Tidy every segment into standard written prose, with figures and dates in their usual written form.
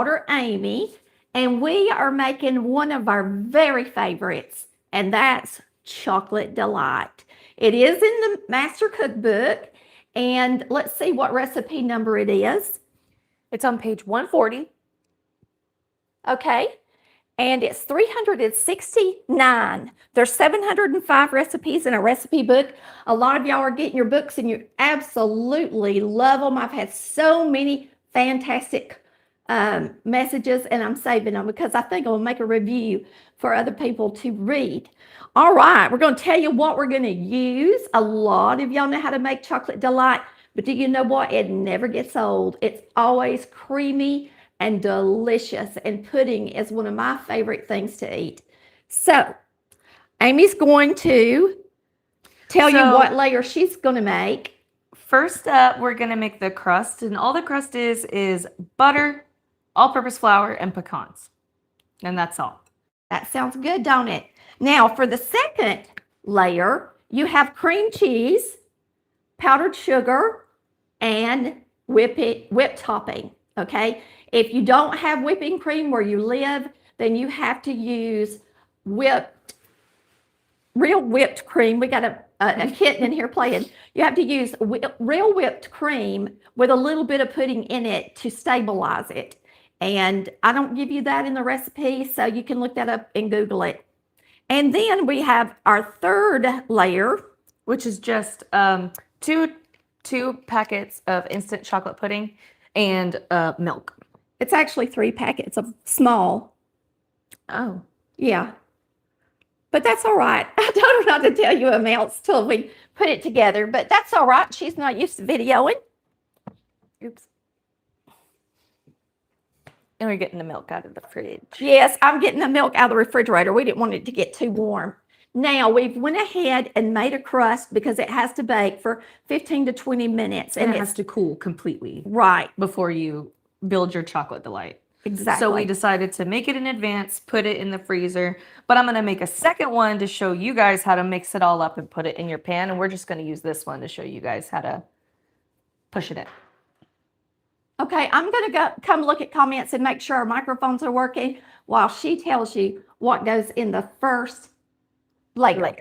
daughter Amy, and we are making one of our very favorites, and that's chocolate delight. It is in the master cookbook, and let's see what recipe number it is. It's on page 140. Okay, and it's 369. There's 705 recipes in a recipe book. A lot of y'all are getting your books and you absolutely love them. I've had so many fantastic messages, and I'm saving them because I think I'll make a review for other people to read. All right, we're going to tell you what we're going to use. A lot of y'all know how to make chocolate delight, but do you know what? It never gets old. It's always creamy and delicious, and pudding is one of my favorite things to eat. So Amy's going to tell you what layer she's going to make. First up, we're going to make the crust, and all the crust is butter, all-purpose flour, and pecans. And that's all. That sounds good, don't it? Now, for the second layer, you have cream cheese, powdered sugar, and whipped topping, okay? If you don't have whipping cream where you live, then you have to use real whipped cream. We got a kitten in here playing. You have to use real whipped cream with a little bit of pudding in it to stabilize it. And I don't give you that in the recipe, so you can look that up and Google it. And then we have our third layer, which is just two packets of instant chocolate pudding and milk. It's actually 3 packets of small. Oh. Yeah. But that's all right. I told her not to tell you amounts till we put it together, but that's all right. She's not used to videoing. Oops. And we're getting the milk out of the fridge. Yes, I'm getting the milk out of the refrigerator. We didn't want it to get too warm. Now, we've went ahead and made a crust because it has to bake for 15 to 20 minutes. And it has to cool completely. Right. Before you build your chocolate delight. Exactly. So we decided to make it in advance, put it in the freezer, but I'm going to make a second one to show you guys how to mix it all up and put it in your pan. And we're just going to use this one to show you guys how to push it in. Okay, I'm going to come look at comments and make sure our microphones are working while she tells you what goes in the first layer.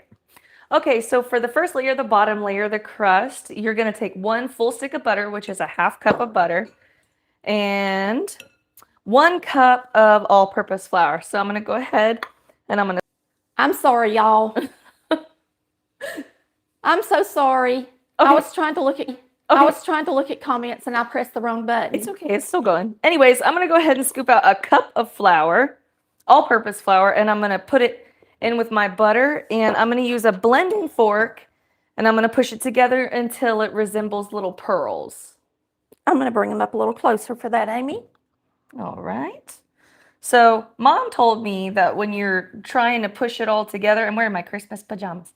Okay, so for the first layer, the bottom layer, the crust, you're going to take 1 full stick of butter, which is a ½ cup of butter, and 1 cup of all-purpose flour. So I'm going to go ahead and I'm sorry, y'all. I'm so sorry. Okay. I was trying to look at comments and I pressed the wrong button. It's okay. It's still going. Anyways, I'm going to go ahead and scoop out a cup of flour, all-purpose flour, and I'm going to put it in with my butter, and I'm going to use a blending fork, and I'm going to push it together until it resembles little pearls. I'm going to bring them up a little closer for that, Amy. All right. So Mom told me that when you're trying to push it all together, I'm wearing my Christmas pajamas.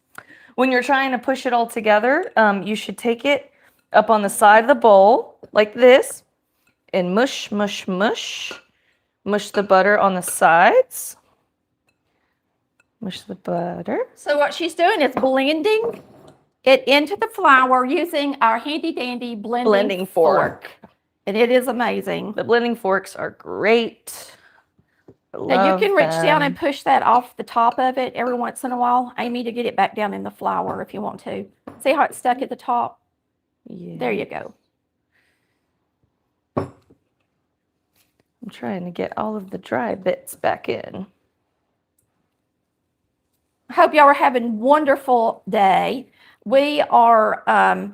When you're trying to push it all together, you should take it up on the side of the bowl like this and mush, mush, mush. Mush the butter on the sides. Mush the butter. So what she's doing is blending it into the flour using our handy dandy blending fork. And it is amazing. The blending forks are great. Now you can reach down and push that off the top of it every once in a while, Amy, to get it back down in the flour if you want to. See how it's stuck at the top? Yeah. There you go. I'm trying to get all of the dry bits back in. I hope y'all are having a wonderful day. We are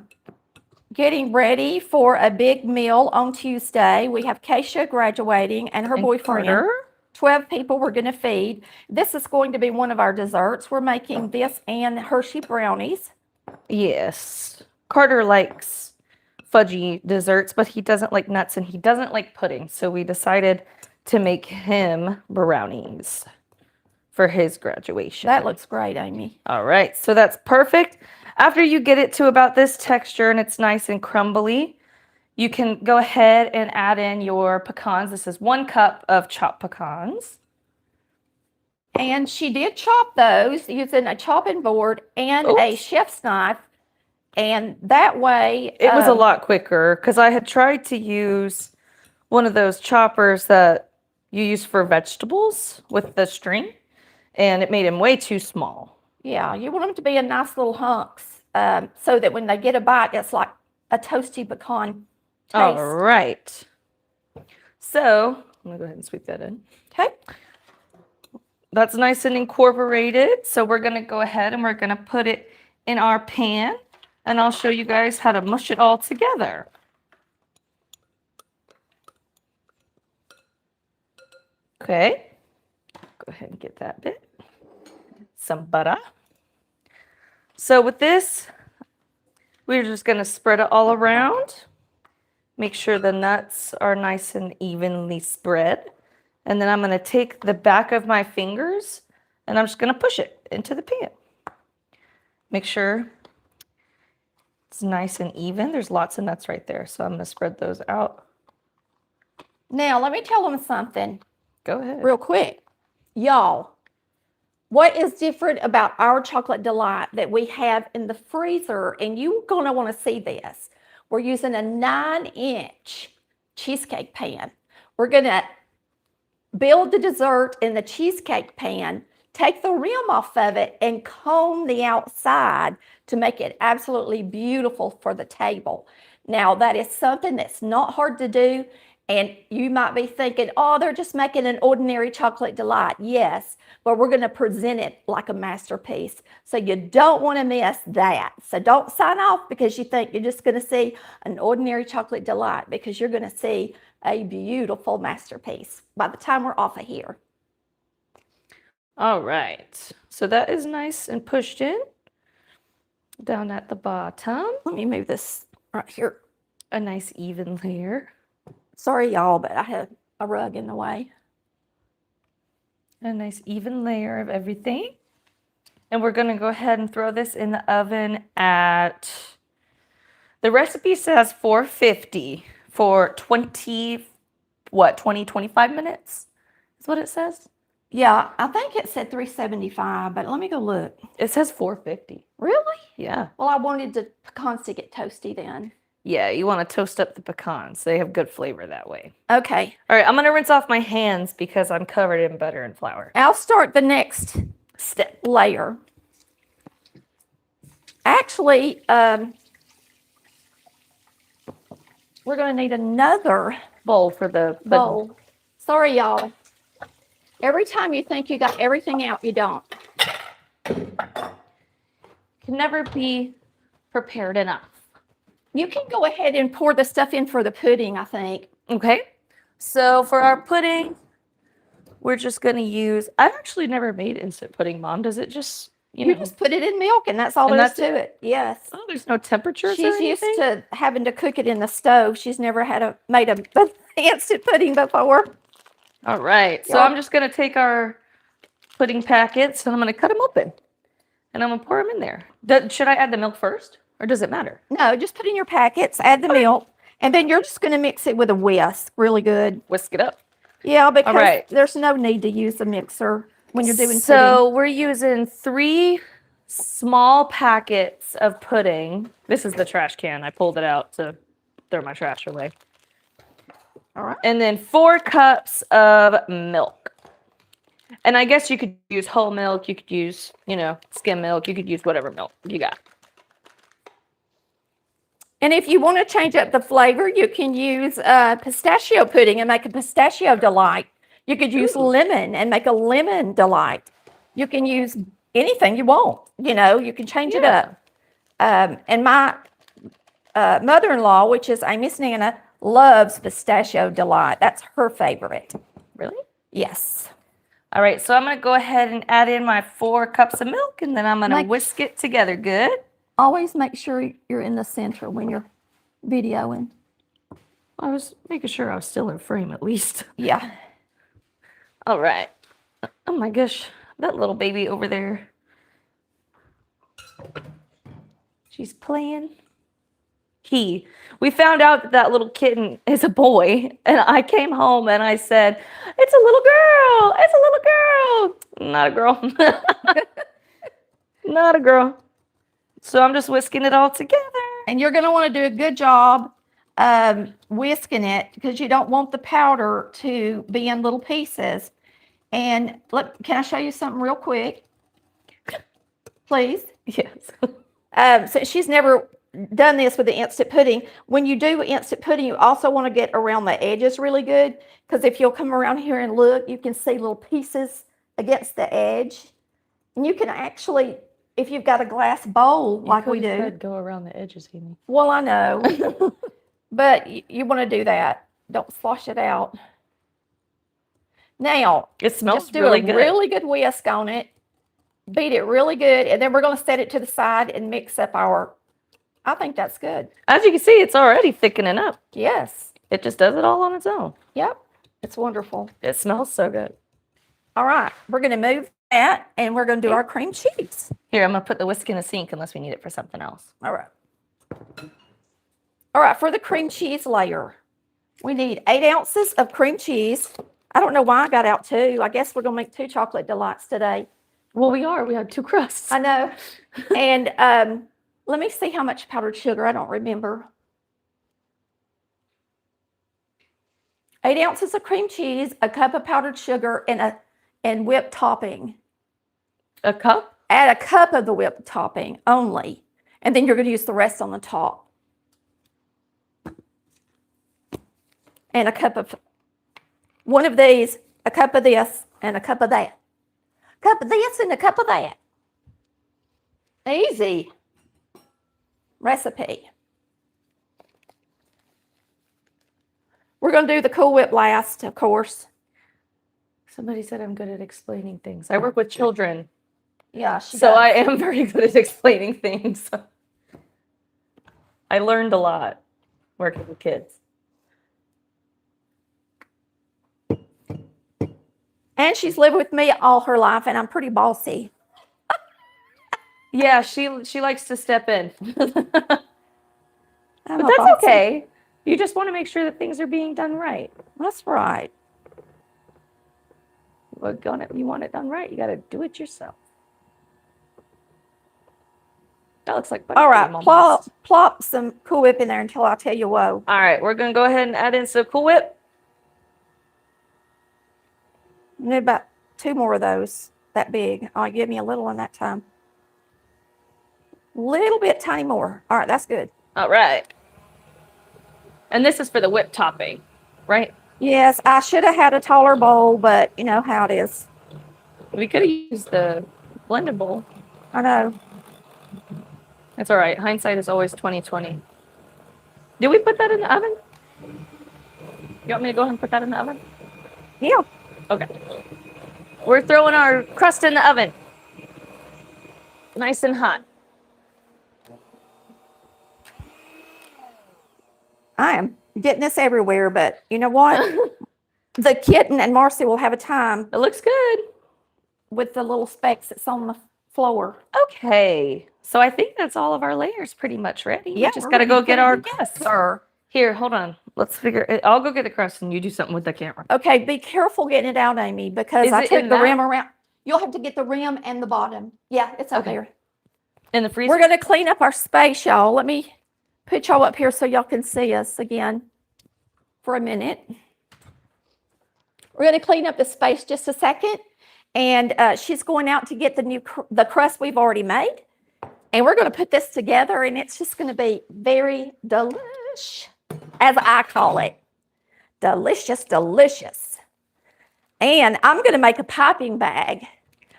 getting ready for a big meal on Tuesday. We have Keisha graduating and her boyfriend. Carter. 12 people we're going to feed. This is going to be one of our desserts. We're making this and Hershey brownies. Yes. Carter likes fudgy desserts, but he doesn't like nuts and he doesn't like pudding. So we decided to make him brownies for his graduation. That looks great, Amy. All right. So that's perfect. After you get it to about this texture and it's nice and crumbly, you can go ahead and add in your pecans. This is 1 cup of chopped pecans. And she did chop those using a chopping board and a chef's knife. And that way... It was a lot quicker because I had tried to use one of those choppers that you use for vegetables with the string, and it made them way too small. Yeah, you want them to be in nice little hunks so that when they get a bite, it's like a toasty pecan taste. All right. So I'm going to go ahead and sweep that in. Okay. That's nice and incorporated. So we're going to go ahead and we're going to put it in our pan, and I'll show you guys how to mush it all together. Okay. Go ahead and get that bit. Some butter. So with this, we're just going to spread it all around. Make sure the nuts are nice and evenly spread. And then I'm going to take the back of my fingers and I'm just going to push it into the pan. Make sure it's nice and even. There's lots of nuts right there, so I'm going to spread those out. Now, let me tell them something Go ahead. real quick. Y'all, what is different about our chocolate delight that we have in the freezer, and you're going to want to see this. We're using a 9-inch cheesecake pan. We're going to build the dessert in the cheesecake pan, take the rim off of it, and comb the outside to make it absolutely beautiful for the table. Now, that is something that's not hard to do, and you might be thinking, oh, they're just making an ordinary chocolate delight. Yes, but we're going to present it like a masterpiece. So you don't want to miss that. So don't sign off because you think you're just going to see an ordinary chocolate delight, because you're going to see a beautiful masterpiece by the time we're off of here. All right. So that is nice and pushed in down at the bottom. Let me move this right here. A nice even layer. Sorry, y'all, but I have a rug in the way. A nice even layer of everything. And we're going to go ahead and throw this in the oven at, the recipe says 450 for 25 minutes? Is what it says? Yeah, I think it said 375, but let me go look. It says 450. Really? Yeah. Well, I wanted the pecans to get toasty then. Yeah, you want to toast up the pecans. They have good flavor that way. Okay. All right, I'm going to rinse off my hands because I'm covered in butter and flour. I'll start the next step layer. Actually, we're going to need another Bowl for the bowl. Sorry, y'all. Every time you think you got everything out, you don't. Can never be prepared enough. You can go ahead and pour the stuff in for the pudding, I think. Okay. So for our pudding, we're just going to use, I've actually never made instant pudding, Mom. Does it just, You just put it in milk, and that's all And there is that's to it. Yes. Oh, there's no temperatures or She's used anything? to having to cook it in the stove. She's never made a instant pudding before. All right. So Yeah. I'm just going to take our pudding packets and I'm going to cut them open. And I'm going to pour them in there. Should I add the milk first? Or does it matter? No, just put in your packets, add the milk, and then you're just going to mix it with a whisk. Really good. Whisk it up. Yeah, because right. there's no need to use a mixer when you're doing So we're using 3 small packets of pudding. This is the trash can. I pulled it out to throw my trash away. All right. And then 4 cups of milk. And I guess you could use whole milk. You could use, skim milk. You could use whatever milk you got. And if you want to change up the flavor, you can use pistachio pudding and make a pistachio delight. You could use lemon and make a lemon delight. You can use anything you want. You can change it up. And my mother-in-law, which is Miss Nana, loves pistachio delight. That's her favorite. Really? Yes. All right, so I'm going to go ahead and add in my 4 cups of milk, and then I'm going to whisk it together good. Always make sure you're in the center when you're videoing. I was making sure I was still in frame at least. Yeah. All right. Oh my gosh, that little baby over there. She's playing. We found out that that little kitten is a boy, and I came home and I said, "It's a little girl. It's a little girl." Not a girl. Not a girl. So I'm just whisking it all together. And you're going to want to do a good job whisking it because you don't want the powder to be in little pieces. And look, can I show you something real quick? Please. Yes. So she's never done this with the instant pudding. When you do instant pudding, you also want to get around the edges really good, because if you'll come around here and look, you can see little pieces against the edge. And you can actually, if you've got a glass bowl like we do. Go around the edges, Amy. Well, I know, but you want to do that. Don't slosh it out. Now, It smells just do really a good. really good whisk on it. Beat it really good, and then we're going to set it to the side and mix up our, I think that's good. As you can see, it's already thickening up. Yes. It just does it all on its own. Yep. It's wonderful. It smells so good. All right. We're going to move that, and we're going to do our cream cheese. Here, I'm going to put the whisk in a sink unless we need it for something else. All right. All right. For the cream cheese layer, we need 8 ounces of cream cheese. I don't know why I got out 2. I guess we're going to make 2 chocolate delights today. Well, we are. We have 2 crusts. I know. And let me see how much powdered sugar. I don't remember. 8 ounces of cream cheese, a cup of powdered sugar, and whipped topping. A cup? Add a cup of the whipped topping only, and then you're going to use the rest on the top. And a cup of one of these, a cup of this, and a cup of that. Cup of this and a cup of that. Easy recipe. We're going to do the Cool Whip last, of course. Somebody said I'm good at explaining things. I work with children, Yeah, so I am very good at explaining things. I learned a lot working with kids. And she's lived with me all her life, and I'm pretty bossy. Yeah, she likes to step in. But I'm a that's bossy. okay. You just want to make sure that things are being done right. That's right. You want it done right, you got to do it yourself. That looks like All right, plop. plop some Cool Whip in there until I tell you whoa. All right, we're going to go ahead and add in some Cool Whip. I need about 2 more of those, that big. Oh, give me a little one that time. Little bit, tiny more. All right, that's good. All right. And this is for the whipped topping, right? Yes, I should have had a taller bowl, but you know how it is. We could have used the blender bowl. I know. That's all right. Hindsight is always 20/20. Did we put that in the oven? You want me to go ahead and put that in the oven? Yeah. Okay. We're throwing our crust in the oven. Nice and hot. I am getting this everywhere, but you know what? The kitten and Marcy will have a time It looks good. with the little specks that's on the floor. Okay. So I think that's all of our layers pretty much ready. Yeah, We just we're got to ready go to get put it our together. crust. Sir. Here, hold on. Let's figure it. I'll go get the crust and you do something with the camera. Okay, be careful getting it out, Amy, because Is I it took in the that? rim around. You'll have to get the rim and the bottom. Yeah, it's up Okay. there. In the freezer? We're going to clean up our space, y'all. Let me put y'all up here so y'all can see us again for a minute. We're going to clean up the space just a second. And she's going out to get the crust we've already made. And we're going to put this together, and it's just going to be very delish, as I call it. Delicious, delicious. And I'm going to make a piping bag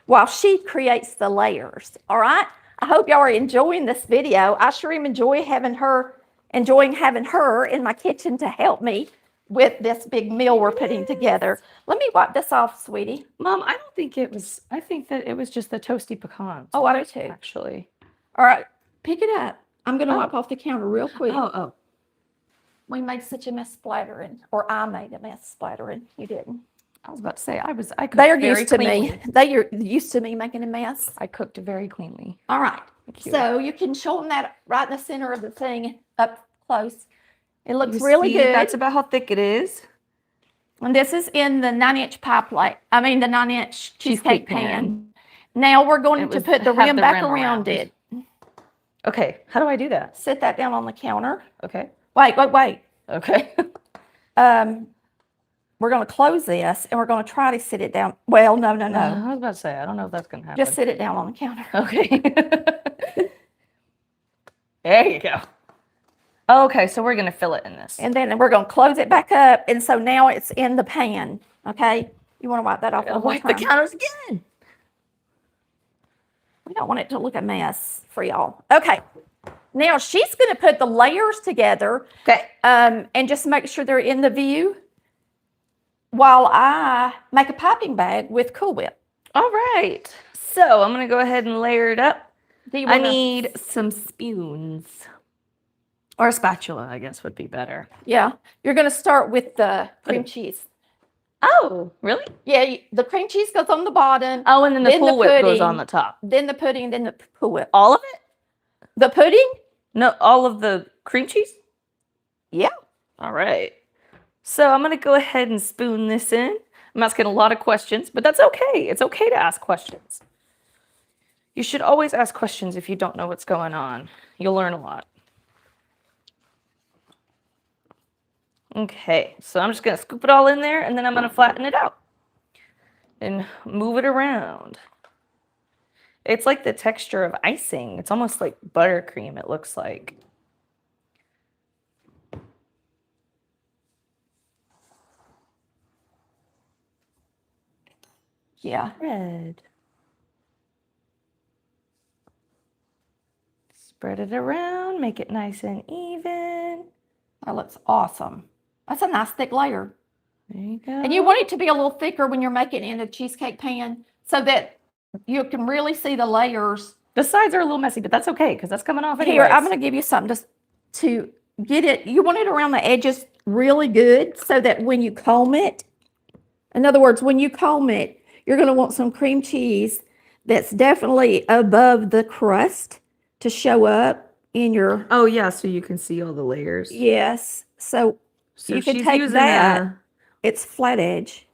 while she creates the layers. All right? I hope y'all are enjoying this video. I sure am enjoying having her in my kitchen to help me with this big meal we're putting together. Let me wipe this off, sweetie. Mom, I don't think it was. I think that it was just the toasty pecans. Oh, I do too. Actually. All right, pick it up. I'm going to wipe off the counter real quick. Oh. We made such a mess splattering, or I made a mess splattering. You didn't. I was about to say I cooked They're very used to cleanly. me. They are used to me making a mess. I cooked very cleanly. All right. Thank you. So you can show them that right in the center of the thing up close. It looks You really see, good. That's about how thick it is. And this is in the 9-inch pie plate. I mean, the 9-inch cheesecake pan. Now we're going to put the rim back around it. Okay, how do I do that? Set that down on the counter. Okay. Wait. Okay. We're going to close this and we're going to try to sit it down. Well, no. I was about to say, I don't know if that's going to happen. Just sit it down on the counter. Okay. There you go. Okay, so we're going to fill it in this. And then we're going to close it back up. And so now it's in the pan. Okay? You want to wipe that off one more Wipe the time? counters again. We don't want it to look a mess for y'all. Okay. Now she's going to put the layers together. Okay. And just make sure they're in the view while I make a piping bag with Cool Whip. All right. So I'm going to go ahead and layer it up. I need. need some spoons. Or a spatula, I guess, would be better. Yeah. You're going to start with the cream cheese. Oh, really? Yeah, the cream cheese goes on the bottom. Oh, and then the Then the Cool Whip goes pudding. on the top. Then the pudding, then the Cool Whip. All of it? The pudding? No, all of the cream cheese? Yeah. All right. So I'm going to go ahead and spoon this in. I'm asking a lot of questions, but that's okay. It's okay to ask questions. You should always ask questions if you don't know what's going on. You'll learn a lot. Okay, so I'm just going to scoop it all in there, and then I'm going to flatten it out and move it around. It's like the texture of icing. It's almost like buttercream, it looks like. Yeah. Red. Spread it around, make it nice and even. That looks awesome. That's a nice thick layer. There you go. And you want it to be a little thicker when you're making it in a cheesecake pan so that you can really see the layers. The sides are a little messy, but that's okay because that's coming off anyways. Here, I'm going to give you something just to get it. You want it around the edges really good so that when you comb it, in other words, when you comb it, you're going to want some cream cheese that's definitely above the crust to show up in your. Oh, yeah, so you can see all the layers. Yes. So you can take that. It's flat edge.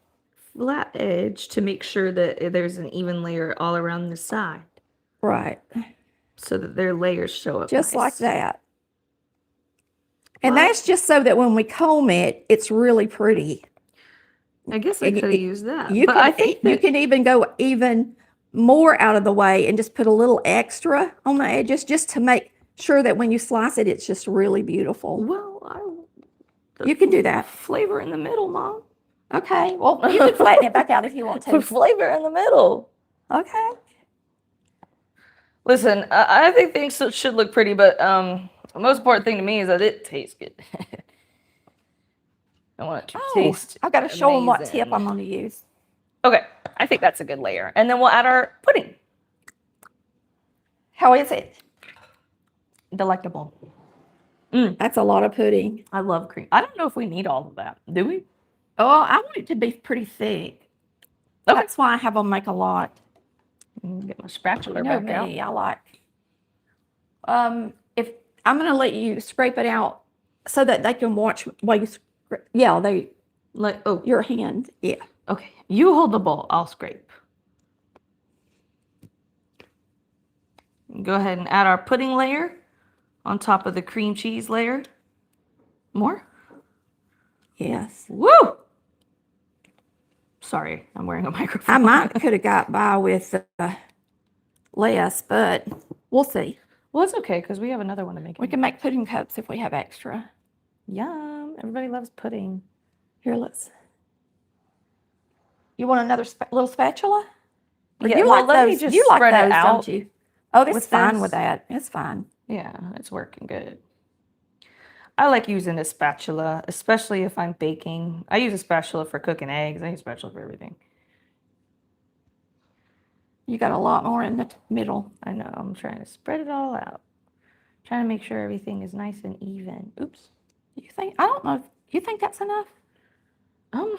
Flat edge to make sure that there's an even layer all around the side. Right. So that their layers show up Just nice. like that. And that's just so that when we comb it, it's really pretty. I guess I could have used that. But I think you can even go even more out of the way and just put a little extra on the edges just to make sure that when you slice it, it's just really beautiful. Well, you can do that. Flavor in the middle, Mom. Okay. Well, you can flatten it back out if you want to. Put flavor in the middle. Okay. Listen, I think things should look pretty, but the most important thing to me is that it tastes good. I want it to taste I've got to show them what amazing. tip I'm going to use. Okay, I think that's a good layer. And then we'll add our pudding. How is it? Delectable. That's a lot of pudding. I love cream. I don't know if we need all of that. Do we? Oh, I want it to be pretty thick. Okay. That's why I have them make a lot. Get my spatula You know back out. me, I like. If I'm going to let you scrape it out so that they can watch while you. Yeah, they. Like Your hand. Yeah. Okay, you hold the bowl. I'll scrape. Go ahead and add our pudding layer on top of the cream cheese layer. More? Yes. Woo! Sorry, I'm wearing a microphone. I might could have got by with less, but we'll see. Well, it's okay because we have another one to make. We can make pudding cups if we have extra. Yum! Everybody loves pudding. Here, let's. You want another little spatula? Or Yeah, you well, like let me those? just You like spread it those, out don't you? Oh, it's with fine this. with that. It's fine. Yeah, it's working good. I like using a spatula, especially if I'm baking. I use a spatula for cooking eggs. I use a spatula for everything. You got a lot more in the middle. I know. I'm trying to spread it all out. Trying to make sure everything is nice and even. Oops. You think? I don't know. If you think that's enough? How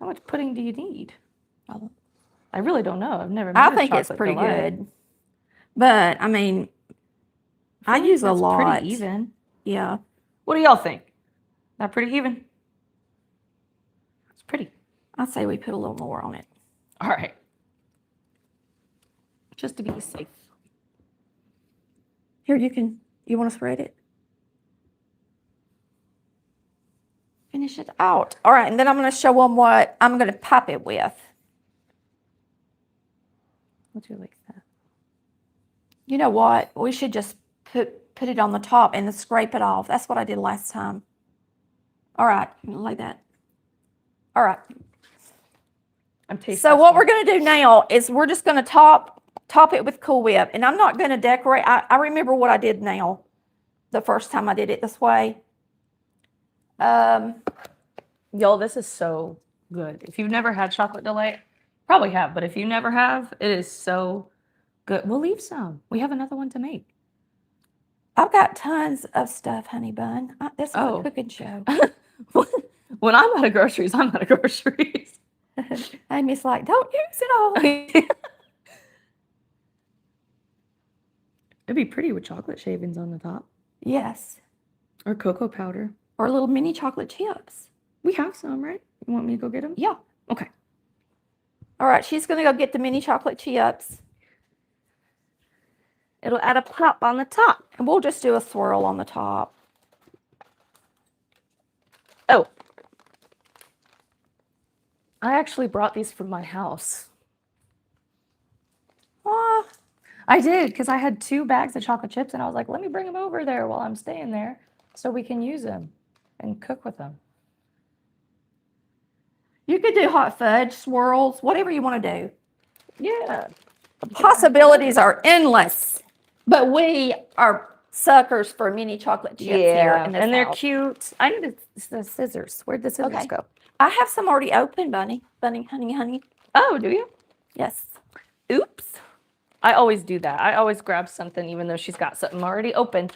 much pudding do you need? Oh. I really don't know. I've never made I a think it's chocolate pretty delight. good. But I mean, I use a That's lot. pretty even. Yeah. What do y'all think? That pretty even? It's pretty. I'd say we put a little more on it. All right. Just to be safe. Here, you want to spread it? finish it out. All right, and then I'm going to show them what I'm going to pop it with. Would you like that? You know what? We should just put it on the top and then scrape it off. That's what I did last time. All right, like that. All right. I'm tasting. So what we're going to do now is we're just going to top it with Cool Whip. And I'm not going to decorate. I remember what I did now the first time I did it this way. Y'all, this is so good. If you've never had chocolate delight, probably have, but if you never have, it is so good. We'll leave some. We have another one to make. I've got tons of stuff, honey bun. This is Oh. a cooking show. When I'm out of groceries, I'm out of groceries. Amy's like, don't use it all. It'd be pretty with chocolate shavings on the top. Yes. Or cocoa powder. Or little mini chocolate chips. We have some, right? You want me to go get them? Yeah. Okay. All right, she's going to go get the mini chocolate chips. It'll add a pop on the top. And we'll just do a swirl on the top. Oh. I actually brought these from my house. I did, because I had 2 bags of chocolate chips, and I was like, let me bring them over there while I'm staying there so we can use them and cook with them. You could do hot fudge, swirls, whatever you want to do. Yeah. The possibilities are endless. But we are suckers for mini chocolate chips here in this and they're house. cute. I need the scissors. Where'd the scissors Okay. go? I have some already open, Bunny. Bunny, honey. Oh, do you? Yes. Oops. I always do that. I always grab something even though she's got something already open.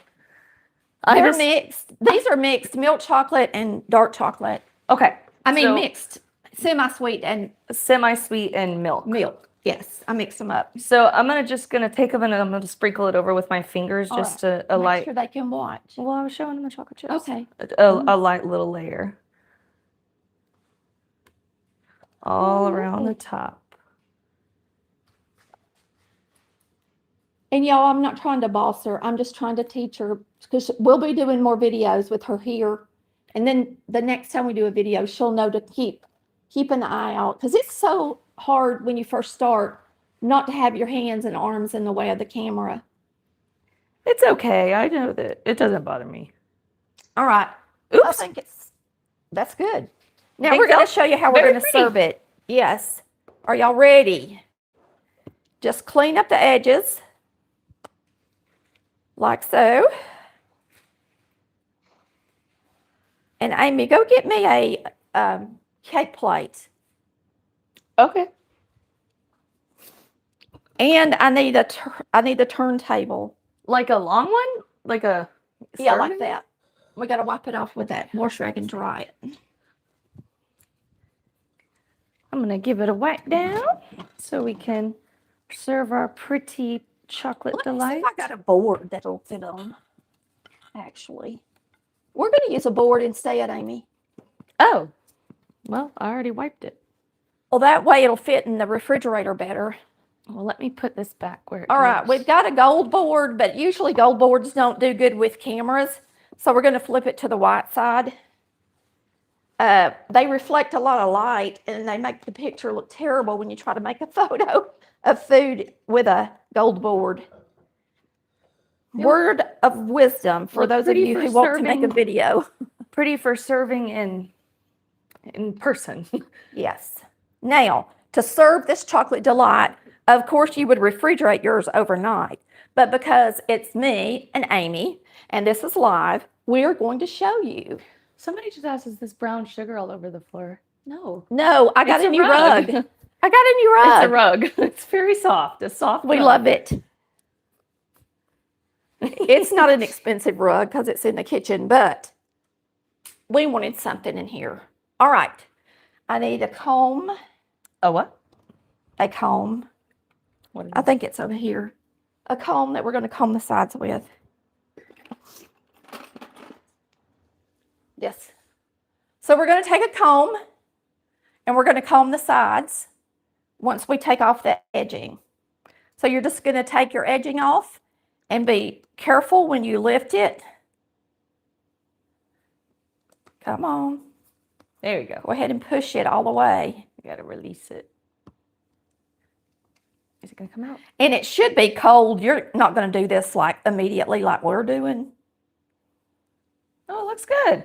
They're mixed. These are mixed milk chocolate and dark chocolate. Okay. I mean, so mixed semi-sweet and semi-sweet and milk. milk. Yes, I mix them up. So I'm just gonna take them and I'm gonna sprinkle it over with my fingers just to a Make light. sure they can watch. Well, I was showing them the chocolate chips. Okay. A light little layer. All around the top. And y'all, I'm not trying to boss her. I'm just trying to teach her because we'll be doing more videos with her here. And then the next time we do a video, she'll know to keep an eye out because it's so hard when you first start not to have your hands and arms in the way of the camera. It's okay. I know that it doesn't bother me. All right. Oops. I think that's good. Now Think we're going to so? show you how we're Very going to pretty. serve it. Yes. Are y'all ready? Just clean up the edges like so. And Amy, go get me a cake plate. Okay. And I need the turntable. Like a long one? Like a Yeah, like serving? that. We got to wipe it off with that wash rag and dry it. I'm going to give it a wipe down so we can serve our pretty chocolate Let me see delight. if I got a board that'll fit on. Actually, we're going to use a board instead, Amy. Oh, well, I already wiped it. Well, that way it'll fit in the refrigerator better. Well, let me put this back where it All right, goes. we've got a gold board, but usually gold boards don't do good with cameras. So we're going to flip it to the white side. They reflect a lot of light and they make the picture look terrible when you try to make a photo of food with a gold board. Word of wisdom for Look those of pretty you for who want to make a serving. video. Pretty for serving in person. Yes. Now, to serve this chocolate delight, of course, you would refrigerate yours overnight. But because it's me and Amy, and this is live, we're going to show you. Somebody just asked, is this brown sugar all over the floor? No. No, I got It's a a new rug. rug. I got a new rug. It's a rug. It's very soft. A soft We rug. love it. It's not an expensive rug because it's in the kitchen, but we wanted something in here. All right. I need a comb. A what? A comb. What is I it? think it's over here. A comb that we're going to comb the sides with. Yes. So we're going to take a comb and we're going to comb the sides once we take off the edging. So you're just going to take your edging off and be careful when you lift it. Come on. There you go. Go ahead and push it all the way. You got to release it. Is it going to come out? And it should be cold. You're not going to do this like immediately like we're doing. Oh, it looks good.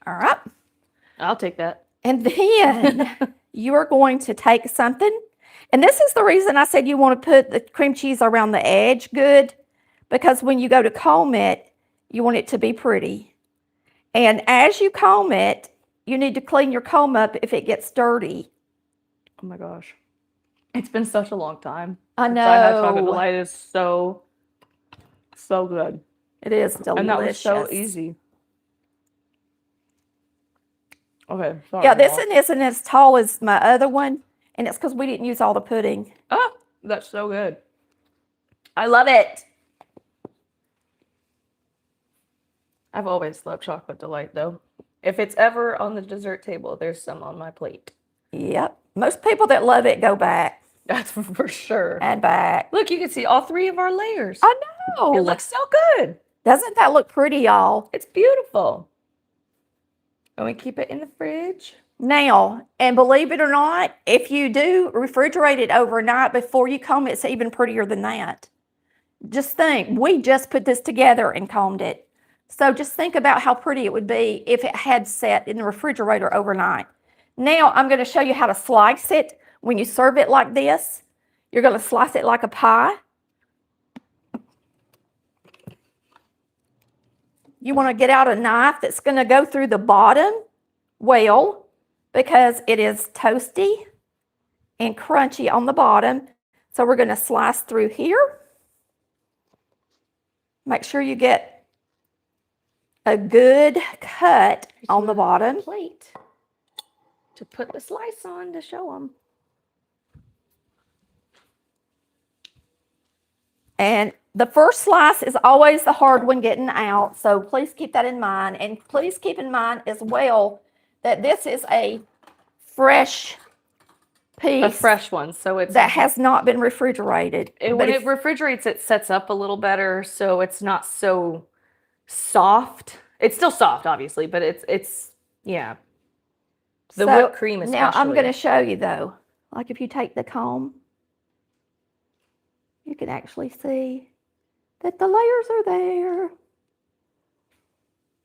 All right. I'll take that. And then you are going to take something. And this is the reason I said you want to put the cream cheese around the edge good. Because when you go to comb it, you want it to be pretty. And as you comb it, you need to clean your comb up if it gets dirty. Oh my gosh. It's been such a long time. I know. I had chocolate delight. Is so good. It is delicious. And that was so easy. Okay. Sorry, Yeah, this Mom. one isn't as tall as my other one. And it's because we didn't use all the pudding. Oh, that's so good. I love it. I've always loved chocolate delight, though. If it's ever on the dessert table, there's some on my plate. Yep. Most people that love it go back. That's for sure. And back. Look, you can see all 3 of our layers. I know. It looks so good. Doesn't that look pretty, y'all? It's beautiful. And we keep it in the fridge. Now, and believe it or not, if you do refrigerate it overnight before you comb it, it's even prettier than that. Just think, we just put this together and combed it. So just think about how pretty it would be if it had sat in the refrigerator overnight. Now, I'm going to show you how to slice it when you serve it like this. You're going to slice it like a pie. You want to get out a knife that's going to go through the bottom well, because it is toasty and crunchy on the bottom. So we're going to slice through here. Make sure you get a good cut on the bottom. Plate to put the slice on to show them. And the first slice is always the hard one getting out. So please keep that in mind. And please keep in mind as well that this is a fresh piece. A fresh one. So it's that has not been refrigerated. When it refrigerates, it sets up a little better. So it's not so soft. It's still soft, obviously, but it's yeah. The whipped cream especially. Now I'm going to show you though. Like if you take the comb, you can actually see that the layers are there.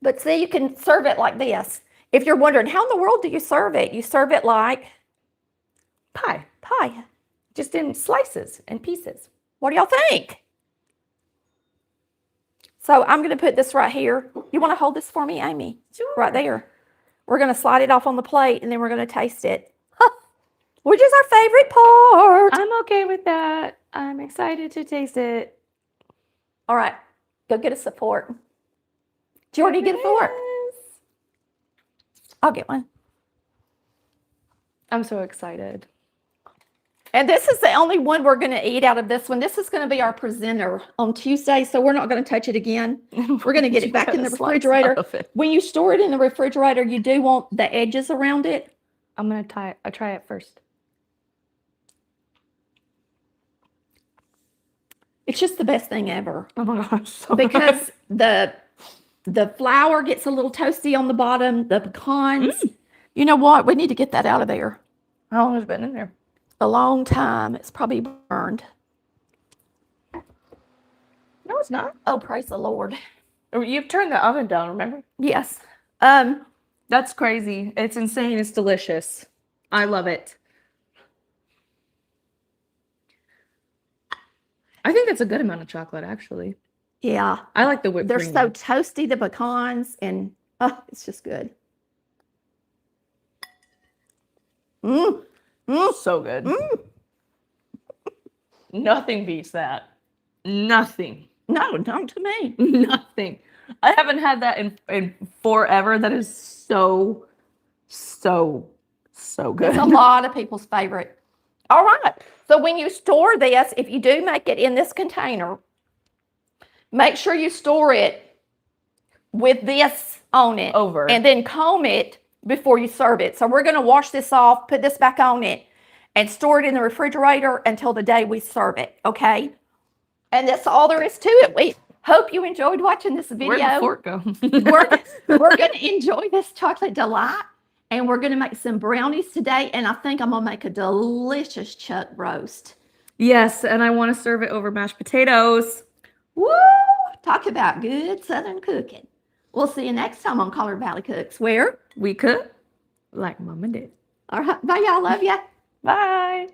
But see, you can serve it like this. If you're wondering, how in the world do you serve it? You serve it like pie. Pie. Just in slices and pieces. What do y'all think? So I'm going to put this right here. You want to hold this for me, Amy? Sure. Right there. We're going to slide it off on the plate, and then we're going to taste it. Which is our favorite part. I'm okay with that. I'm excited to taste it. All right. Go get a fork. Do you already get a fork? I'll get one. I'm so excited. And this is the only one we're going to eat out of this one. This is going to be our presenter on Tuesday, so we're not going to touch it again. We're going to get it back in the refrigerator. When you store it in the refrigerator, you do want the edges around it. I'm going to try it first. It's just the best thing ever. Oh my gosh. So because the flour gets a little toasty on the bottom, the pecans. You know what? We need to get that out of there. How long has it been in there? A long time. It's probably burned. No, it's not. Oh, praise the Lord. You've turned the oven down, remember? Yes. That's crazy. It's insane. It's delicious. I love it. I think that's a good amount of chocolate, actually. Yeah. I like the whipped They're cream. so toasty, the pecans, and it's just good. So good. Nothing beats that. Nothing. No, not to me. Nothing. I haven't had that in forever. That is so good. It's a lot of people's favorite. All right. So when you store this, if you do make it in this container, make sure you store it with this on it. Over. And then comb it before you serve it. So we're going to wash this off, put this back on it, and store it in the refrigerator until the day we serve it, okay? And that's all there is to it. We hope you enjoyed watching this video. Where'd the fork go? we're going to enjoy this chocolate delight. And we're going to make some brownies today. And I think I'm going to make a delicious chuck roast. Yes, and I want to serve it over mashed potatoes. Woo! Talk about good Southern cooking. We'll see you next time on Collar Valley Cooks, where we cook like Mama did. All right. Bye, y'all. Love ya. Bye.